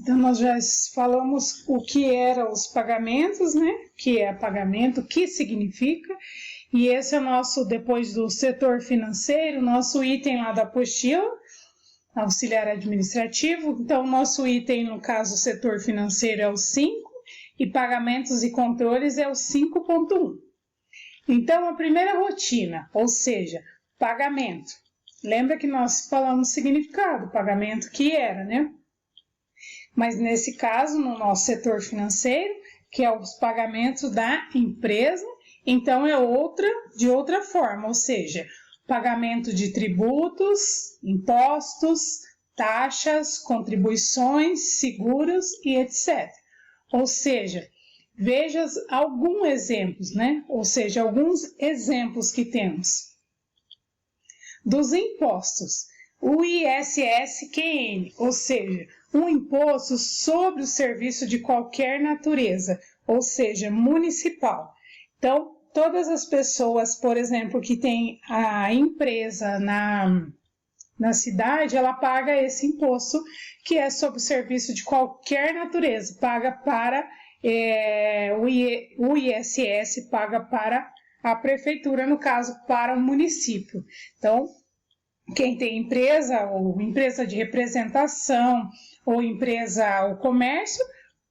Então, nós já falamos o que eram os pagamentos, né? O que é pagamento, o que significa. E esse é o nosso, depois do setor financeiro, nosso item lá da apostila, auxiliar administrativo. Então, o nosso item, no caso, setor financeiro é o 5 e pagamentos e controles é o 5.1. Então, a primeira rotina, ou seja, pagamento. Lembra que nós falamos significado, pagamento que era, né? Mas nesse caso, no nosso setor financeiro, que é os pagamentos da empresa, então é de outra forma, ou seja, pagamento de tributos, impostos, taxas, contribuições, seguros e etc. Ou seja, veja alguns exemplos, né? Ou seja, alguns exemplos que temos. Dos impostos, o ISSQN, ou seja, um imposto sobre o serviço de qualquer natureza, ou seja, municipal. Então, todas as pessoas, por exemplo, que têm a empresa na cidade, ela paga esse imposto que é sobre o serviço de qualquer natureza, paga para o ISS, paga para a prefeitura, no caso, para o município. Então, quem tem empresa, ou empresa de representação, ou empresa, o comércio,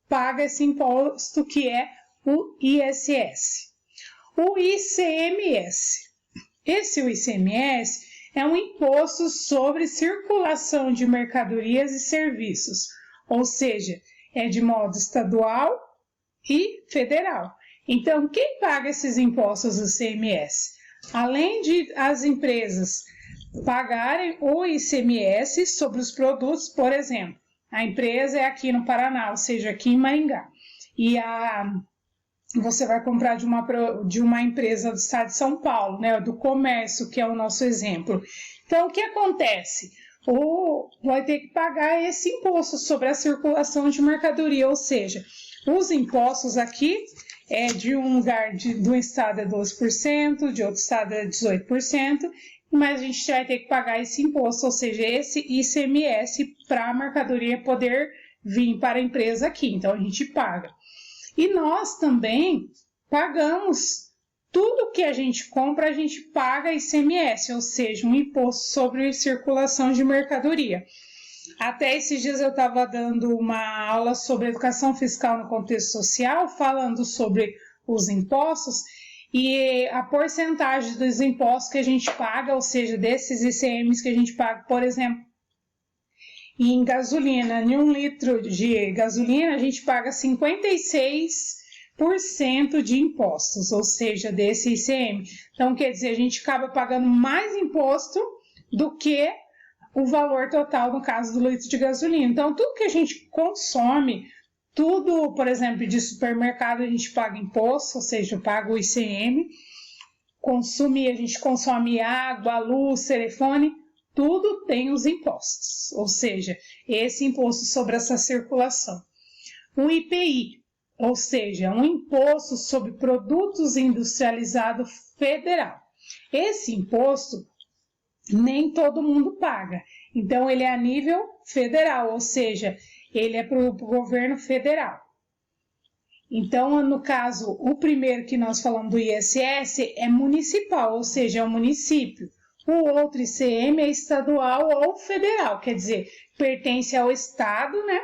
paga esse imposto que é o ISS. O ICMS. O ICMS é um imposto sobre circulação de mercadorias e serviços, ou seja, é de modo estadual e federal. Então, quem paga esses impostos do ICMS? Além de as empresas pagarem o ICMS sobre os produtos, por exemplo, a empresa é aqui no Paraná, ou seja, aqui em Maringá, e você vai comprar de uma empresa do estado de São Paulo, né, do comércio, que é o nosso exemplo. Então, o que acontece? Vai ter que pagar esse imposto sobre a circulação de mercadoria, ou seja, os impostos aqui de um lugar do estado é 12%, de outro estado é 18%, mas a gente vai ter que pagar esse imposto, ou seja, esse ICMS para a mercadoria poder vir para a empresa aqui. Então, a gente paga. E nós também pagamos tudo que a gente compra, a gente paga ICMS, ou seja, um imposto sobre circulação de mercadoria. Até esses dias eu estava dando uma aula sobre educação fiscal no contexto social, falando sobre os impostos e a porcentagem dos impostos que a gente paga, ou seja, desses ICMs que a gente paga, por exemplo, em gasolina, em 1 litro de gasolina, a gente paga 56% de impostos, ou seja, desse ICM. Então, quer dizer, a gente acaba pagando mais imposto do que o valor total, no caso do litro de gasolina. Então, tudo que a gente consome, tudo, por exemplo, de supermercado, a gente paga imposto, ou seja, paga o ICM. A gente consome água, luz, telefone, tudo tem os impostos, ou seja, esse imposto sobre essa circulação. O IPI, ou seja, um imposto sobre produtos industrializados federal. Esse imposto nem todo mundo paga, então ele é a nível federal, ou seja, ele é para o governo federal. Então, no caso, o primeiro que nós falamos do ISS é municipal, ou seja, é o município. O outro ICM é estadual ou federal, quer dizer, pertence ao estado, né?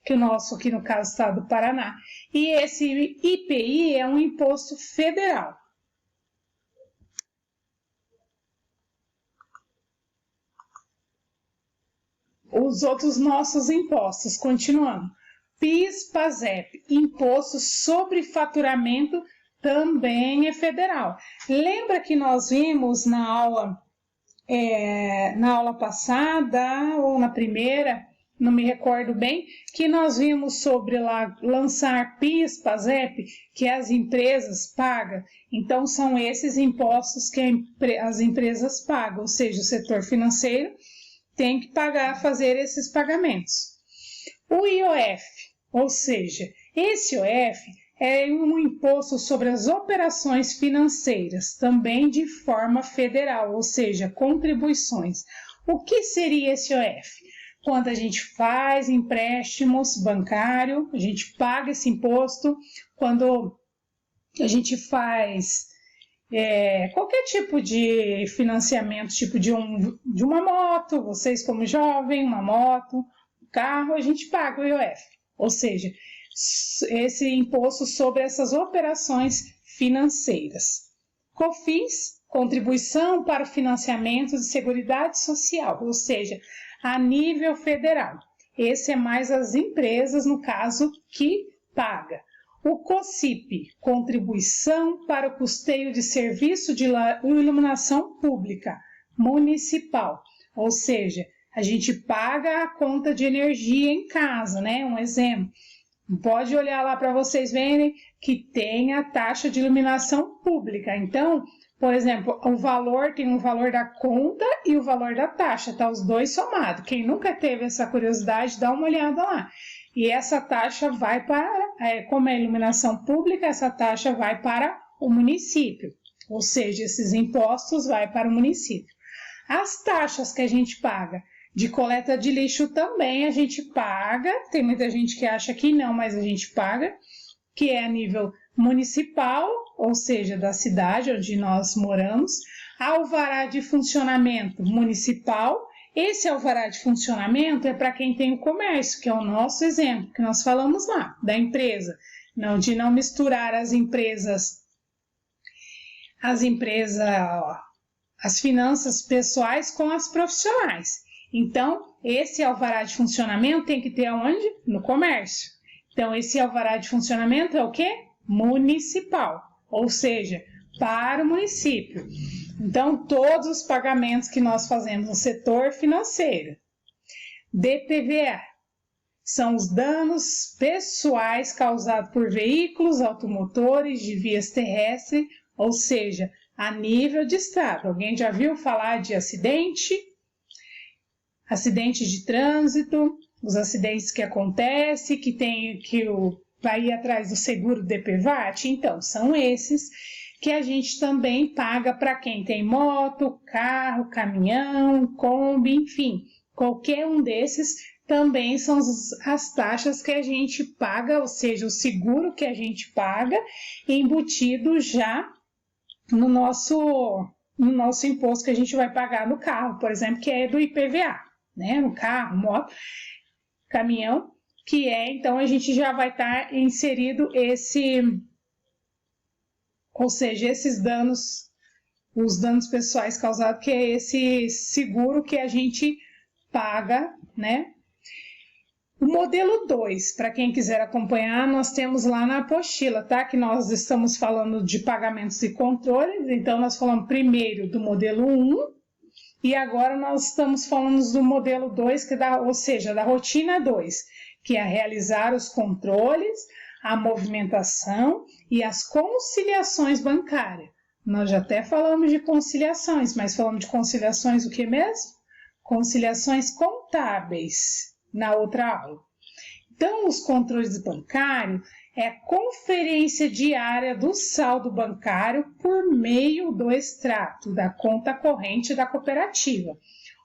Que o nosso aqui no caso, estado do Paraná. E esse IPI é um imposto federal. Os outros nossos impostos, continuando. PIS, PASEP, imposto sobre faturamento também é federal. Lembra que nós vimos na aula passada ou na primeira, não me recordo bem, que nós vimos sobre lançar PIS, PASEP, que as empresas pagam. Então, são esses impostos que as empresas pagam, ou seja, o setor financeiro tem que fazer esses pagamentos. O IOF, ou seja, esse IOF é um imposto sobre as operações financeiras, também de forma federal, ou seja, contribuições. O que seria esse IOF? quando a gente faz empréstimos bancários, a gente paga esse imposto. Quando a gente faz qualquer tipo de financiamento, tipo de uma moto, vocês como jovem, uma moto, um carro, a gente paga o IOF. Ou seja, esse imposto sobre essas operações financeiras. COFINS, contribuição para o financiamento de Seguridade Social, ou seja, a nível federal. Esse é mais as empresas, no caso, que paga. O COSIP, contribuição para o custeio de serviço de iluminação pública municipal, ou seja, a gente paga a conta de energia em casa, né? Um exemplo. Pode olhar lá para vocês verem que tem a taxa de iluminação pública. Então, por exemplo, o valor tem o valor da conta e o valor da taxa, tá? Os dois somados. Quem nunca teve essa curiosidade, dá uma olhada lá. E essa taxa vai para, como é iluminação pública, essa taxa vai para o município. Ou seja, esses impostos vai para o município. As taxas que a gente paga de coleta de lixo também a gente paga. Tem muita gente que acha que não, mas a gente paga, que é a nível municipal, ou seja, da cidade onde nós moramos. Alvará de funcionamento municipal. Esse alvará de funcionamento é para quem tem o comércio, que é o nosso exemplo, que nós falamos lá, da empresa. De não misturar as finanças pessoais com as profissionais. Então, esse alvará de funcionamento tem que ter aonde? No comércio. Então, esse alvará de funcionamento é o quê? Municipal, ou seja, para o município. Então, todos os pagamentos que nós fazemos no setor financeiro. DPVA são os danos pessoais causados por veículos automotores de vias terrestres, ou seja, a nível de estado. Alguém já viu falar de acidente? Acidente de trânsito, os acidentes que acontecem, vai ir atrás do seguro DPVAT? Então, são esses que a gente também paga para quem tem moto, carro, caminhão, Kombi, enfim, qualquer um desses também são as taxas que a gente paga, ou seja, o seguro que a gente paga, embutido já no nosso imposto que a gente vai pagar no carro, por exemplo, que é do IPVA, né? No carro, moto, caminhão, que então a gente já vai estar inserido ou seja, esses danos, os danos pessoais causados, que é esse seguro que a gente paga, né? O modelo 2, para quem quiser acompanhar, nós temos lá na apostila, tá? Que nós estamos falando de pagamentos e controles, então nós falamos primeiro do modelo 1, e agora nós estamos falando do modelo 2, ou seja, da rotina 2, que é realizar os controles, a movimentação e as conciliações bancárias. Nós já até falamos de conciliações, mas falamos de conciliações o que mesmo? Conciliações contábeis na outra aula. Então, os controles bancários é a conferência diária do saldo bancário por meio do extrato da conta corrente da cooperativa.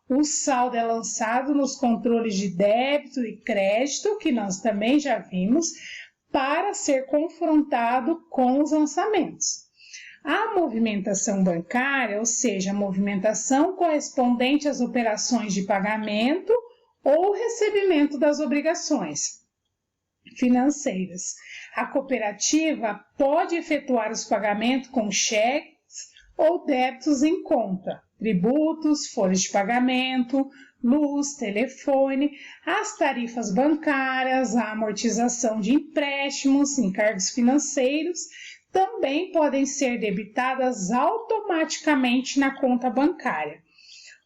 O saldo é lançado nos controles de débito e crédito, que nós também já vimos, para ser confrontado com os lançamentos. A movimentação bancária, ou seja, a movimentação correspondente às operações de pagamento ou recebimento das obrigações financeiras. A cooperativa pode efetuar os pagamentos com cheques ou débitos em conta, tributos, folhas de pagamento, luz, telefone, as tarifas bancárias, a amortização de empréstimos, encargos financeiros, também podem ser debitadas automaticamente na conta bancária.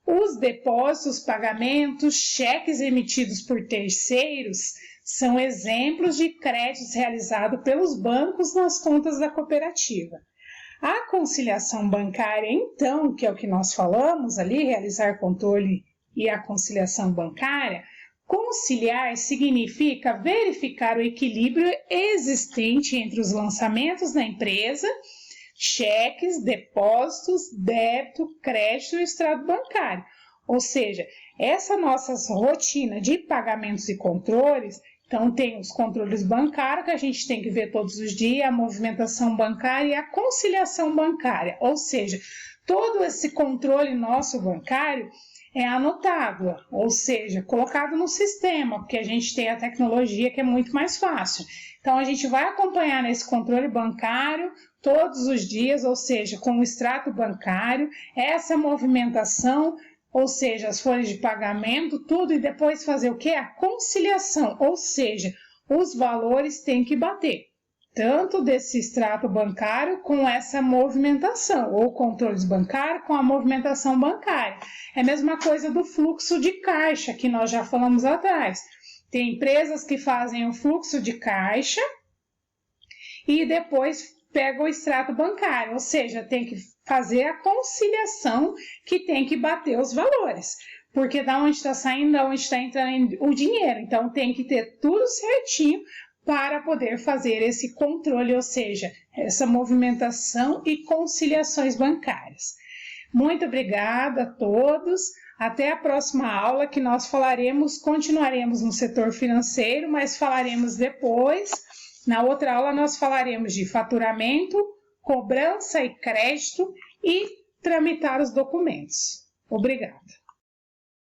Os depósitos, pagamentos, cheques emitidos por terceiros são exemplos de créditos realizados pelos bancos nas contas da cooperativa. A conciliação bancária, então, que é o que nós falamos ali, realizar controle e a conciliação bancária, conciliar significa verificar o equilíbrio existente entre os lançamentos da empresa, cheques, depósitos, débito, crédito e extrato bancário. Ou seja, essa nossa rotina de pagamentos e controles, então tem os controles bancários que a gente tem que ver todos os dias, a movimentação bancária e a conciliação bancária, ou seja, todo esse controle nosso bancário é anotado, ou seja, colocado no sistema, porque a gente tem a tecnologia que é muito mais fácil. Então, a gente vai acompanhar nesse controle bancário todos os dias, ou seja, com o extrato bancário, essa movimentação, ou seja, as folhas de pagamento, tudo, e depois fazer o quê? A conciliação, ou seja, os valores têm que bater, tanto desse extrato bancário com essa movimentação, ou controles bancários com a movimentação bancária. É a mesma coisa do fluxo de caixa, que nós já falamos atrás. Tem empresas que fazem o fluxo de caixa e depois pega o extrato bancário, ou seja, tem que fazer a conciliação que tem que bater os valores, porque da onde está saindo, da onde está entrando o dinheiro, então tem que ter tudo certinho para poder fazer esse controle, ou seja, essa movimentação e conciliações bancárias. Muito obrigada a todos, até a próxima aula que nós continuaremos no setor financeiro, mas falaremos depois. Na outra aula nós falaremos de faturamento, cobrança e crédito e tramitar os documentos. Obrigada.